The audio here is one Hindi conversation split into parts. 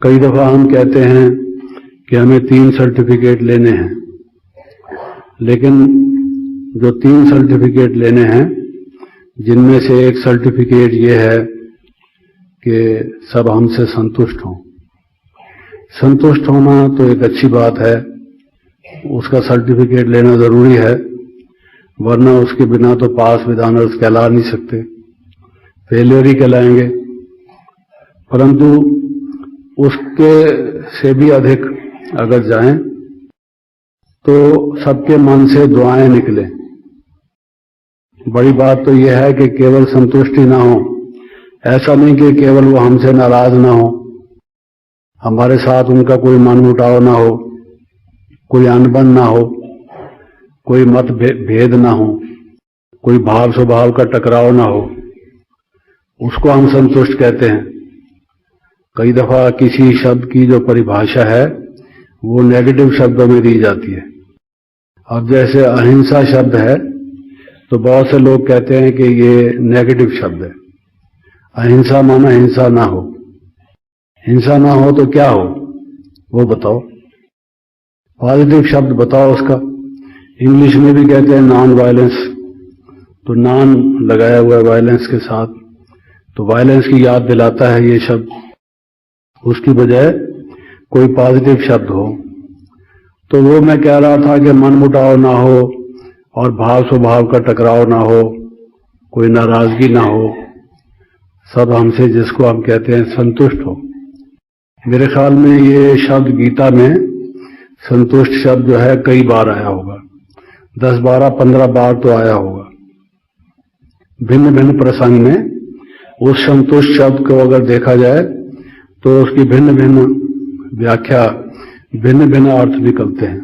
कई दफा हम कहते हैं कि हमें 3 सर्टिफिकेट लेने हैं, लेकिन जो 3 सर्टिफिकेट लेने हैं जिनमें से एक सर्टिफिकेट ये है कि सब हमसे संतुष्ट हों। संतुष्ट होना तो एक अच्छी बात है, उसका सर्टिफिकेट लेना जरूरी है, वरना उसके बिना तो पास विद ऑनर्स कहला नहीं सकते, फेलियर ही कहलाएंगे। परंतु उसके से भी अधिक अगर जाएं तो सबके मन से दुआएं निकले। बड़ी बात तो यह है कि केवल संतुष्टि ना हो, ऐसा नहीं कि केवल वो हमसे नाराज ना हो, हमारे साथ उनका कोई मनमुटाव ना हो, कोई अनबन ना हो, कोई मत भेद ना हो, कोई भाव स्वभाव का टकराव ना हो, उसको हम संतुष्ट कहते हैं। कई दफा किसी शब्द की जो परिभाषा है वो नेगेटिव शब्दों में दी जाती है। अब जैसे अहिंसा शब्द है तो बहुत से लोग कहते हैं कि ये नेगेटिव शब्द है। अहिंसा माना हिंसा ना हो, हिंसा ना हो तो क्या हो वो बताओ, पॉजिटिव शब्द बताओ उसका। इंग्लिश में भी कहते हैं नॉन वायलेंस, तो नॉन लगाया हुआ है वायलेंस के साथ, तो वायलेंस की याद दिलाता है ये शब्द। उसकी बजाय कोई पॉजिटिव शब्द हो। तो वो मैं कह रहा था कि मनमुटाव ना हो और भाव स्वभाव का टकराव ना हो, कोई नाराजगी ना हो, सब हमसे जिसको हम कहते हैं संतुष्ट हो। मेरे ख्याल में ये शब्द गीता में संतुष्ट शब्द जो है कई बार आया होगा, 10, 12, 15 बार तो आया होगा। भिन्न भिन्न प्रसंग में उस संतुष्ट शब्द को अगर देखा जाए तो उसकी भिन्न भिन्न व्याख्या, भिन्न भिन्न अर्थ निकलते हैं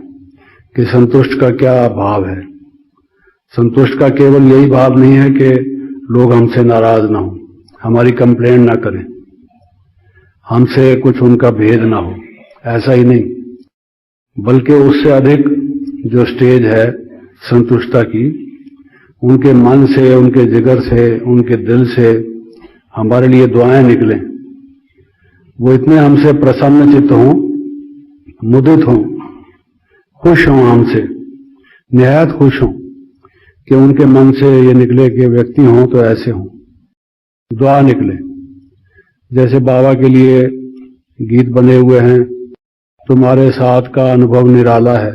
कि संतुष्ट का क्या भाव है। संतुष्ट का केवल यही भाव नहीं है कि लोग हमसे नाराज ना हो, हमारी कंप्लेंट ना करें, हमसे कुछ उनका भेद ना हो, ऐसा ही नहीं, बल्कि उससे अधिक जो स्टेज है संतुष्टता की, उनके मन से, उनके जिगर से, उनके दिल से हमारे लिए दुआएं निकलें। वो इतने हमसे प्रसन्न चित्त हों, मुदित हों, खुश हों, हमसे निहायत खुश हों कि उनके मन से ये निकले कि व्यक्ति हों तो ऐसे हों, दुआ निकले। जैसे बाबा के लिए गीत बने हुए हैं, तुम्हारे साथ का अनुभव निराला है।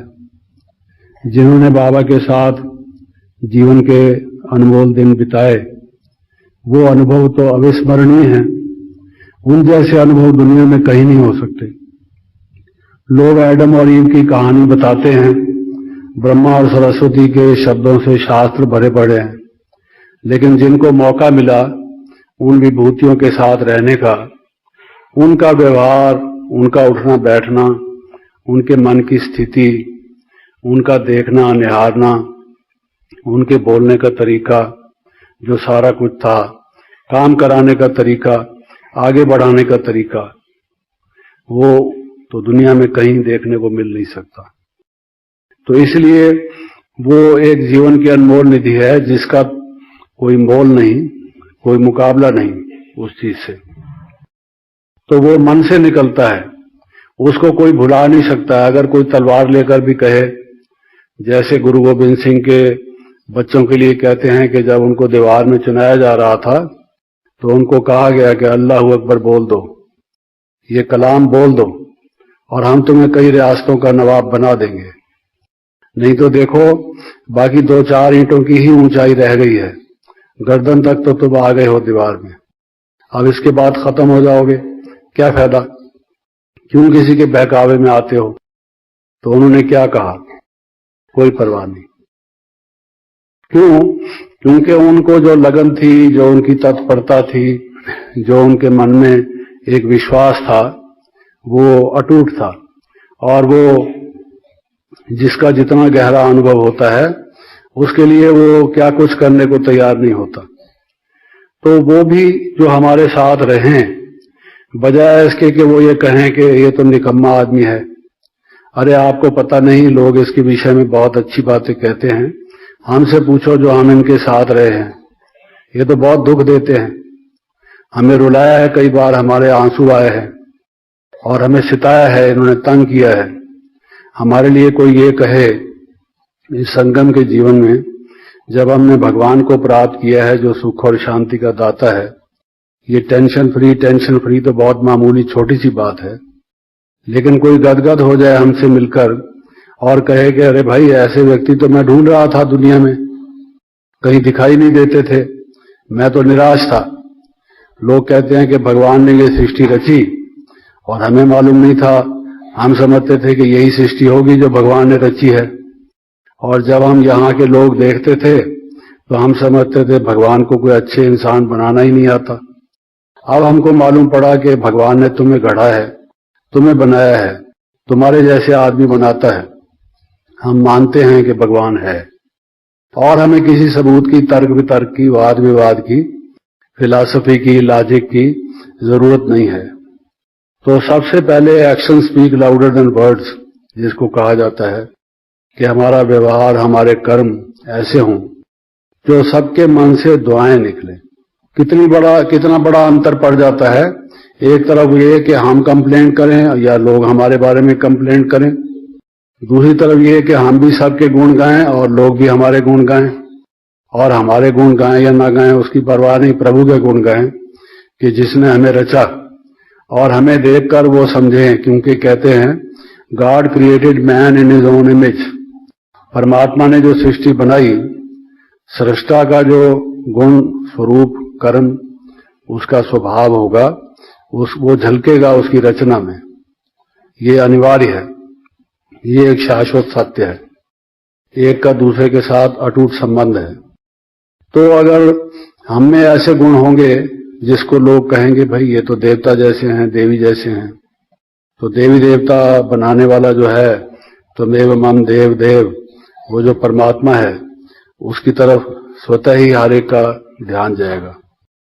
जिन्होंने बाबा के साथ जीवन के अनमोल दिन बिताए वो अनुभव तो अविस्मरणीय हैं। उन जैसे अनुभव दुनिया में कहीं नहीं हो सकते। लोग एडम और ईव की कहानी बताते हैं, ब्रह्मा और सरस्वती के शब्दों से शास्त्र भरे पड़े हैं, लेकिन जिनको मौका मिला उन विभूतियों के साथ रहने का, उनका व्यवहार, उनका उठना बैठना, उनके मन की स्थिति, उनका देखना निहारना, उनके बोलने का तरीका, जो सारा कुछ था, काम कराने का तरीका, आगे बढ़ाने का तरीका, वो तो दुनिया में कहीं देखने को मिल नहीं सकता। तो इसलिए वो एक जीवन की अनमोल निधि है जिसका कोई मोल नहीं, कोई मुकाबला नहीं उस चीज से। तो वो मन से निकलता है, उसको कोई भुला नहीं सकता। अगर कोई तलवार लेकर भी कहे, जैसे गुरु गोविंद सिंह के बच्चों के लिए कहते हैं कि जब उनको दीवार में चुनाया जा रहा था तो उनको कहा गया कि अल्लाहू अकबर बोल दो, ये कलाम बोल दो और हम तुम्हें कई रियासतों का नवाब बना देंगे। नहीं तो देखो बाकी 2-4 ईंटों की ही ऊंचाई रह गई है, गर्दन तक तो तुम आ गए हो दीवार में, अब इसके बाद खत्म हो जाओगे, क्या फायदा, क्यों किसी के बहकावे में आते हो। तो उन्होंने क्या कहा, कोई परवाह नहीं। क्यों? क्योंकि उनको जो लगन थी, जो उनकी तत्परता थी, जो उनके मन में एक विश्वास था, वो अटूट था। और वो जिसका जितना गहरा अनुभव होता है उसके लिए वो क्या कुछ करने को तैयार नहीं होता। तो वो भी जो हमारे साथ रहें, बजाय इसके कि वो ये कहें कि ये तो निकम्मा आदमी है, अरे आपको पता नहीं, लोग इसके विषय में बहुत अच्छी बातें कहते हैं, हमसे पूछो जो हम इनके साथ रहे हैं, ये तो बहुत दुख देते हैं, हमें रुलाया है, कई बार हमारे आंसू आए हैं, और हमें सिताया है, इन्होंने तंग किया है। हमारे लिए कोई ये कहे इस संगम के जीवन में जब हमने भगवान को प्राप्त किया है जो सुख और शांति का दाता है, ये टेंशन फ्री तो बहुत मामूली छोटी सी बात है। लेकिन कोई गदगद हो जाए हमसे मिलकर और कहे कि अरे भाई ऐसे व्यक्ति तो मैं ढूंढ रहा था दुनिया में, कहीं दिखाई नहीं देते थे, मैं तो निराश था। लोग कहते हैं कि भगवान ने ये सृष्टि रची और हमें मालूम नहीं था, हम समझते थे कि यही सृष्टि होगी जो भगवान ने रची है। और जब हम यहाँ के लोग देखते थे तो हम समझते थे भगवान को कोई अच्छे इंसान बनाना ही नहीं आता। अब हमको मालूम पड़ा कि भगवान ने तुम्हें गढ़ा है, तुम्हें बनाया है, तुम्हारे जैसे आदमी बनाता है। हम मानते हैं कि भगवान है और हमें किसी सबूत की, तर्क वितर्क की, वाद विवाद की, फिलॉसफी की, लॉजिक की जरूरत नहीं है। तो सबसे पहले action speak louder than words, जिसको कहा जाता है कि हमारा व्यवहार, हमारे कर्म ऐसे हों जो सबके मन से दुआएं निकले। कितना बड़ा अंतर पड़ जाता है। एक तरफ ये कि हम कंप्लेंट करें या लोग हमारे बारे में कंप्लेंट करें, दूसरी तरफ ये कि हम भी सबके गुण गाएं और लोग भी हमारे गुण गाएं, और हमारे गुण गाएं या ना गाएं उसकी परवाह नहीं, प्रभु के गुण गाएं कि जिसने हमें रचा और हमें देखकर वो समझें। क्योंकि कहते हैं God created man in his own image, परमात्मा ने जो सृष्टि बनाई, सृष्टा का जो गुण, स्वरूप, कर्म, उसका स्वभाव होगा, वो झलकेगा उसकी रचना में। ये अनिवार्य है, ये एक शाश्वत सत्य है, एक का दूसरे के साथ अटूट संबंध है। तो अगर हम में ऐसे गुण होंगे जिसको लोग कहेंगे भाई ये तो देवता जैसे हैं, देवी जैसे हैं, तो देवी देवता बनाने वाला जो है, तो मेव मम देव देव, वो जो परमात्मा है उसकी तरफ स्वतः ही हर एक का ध्यान जाएगा।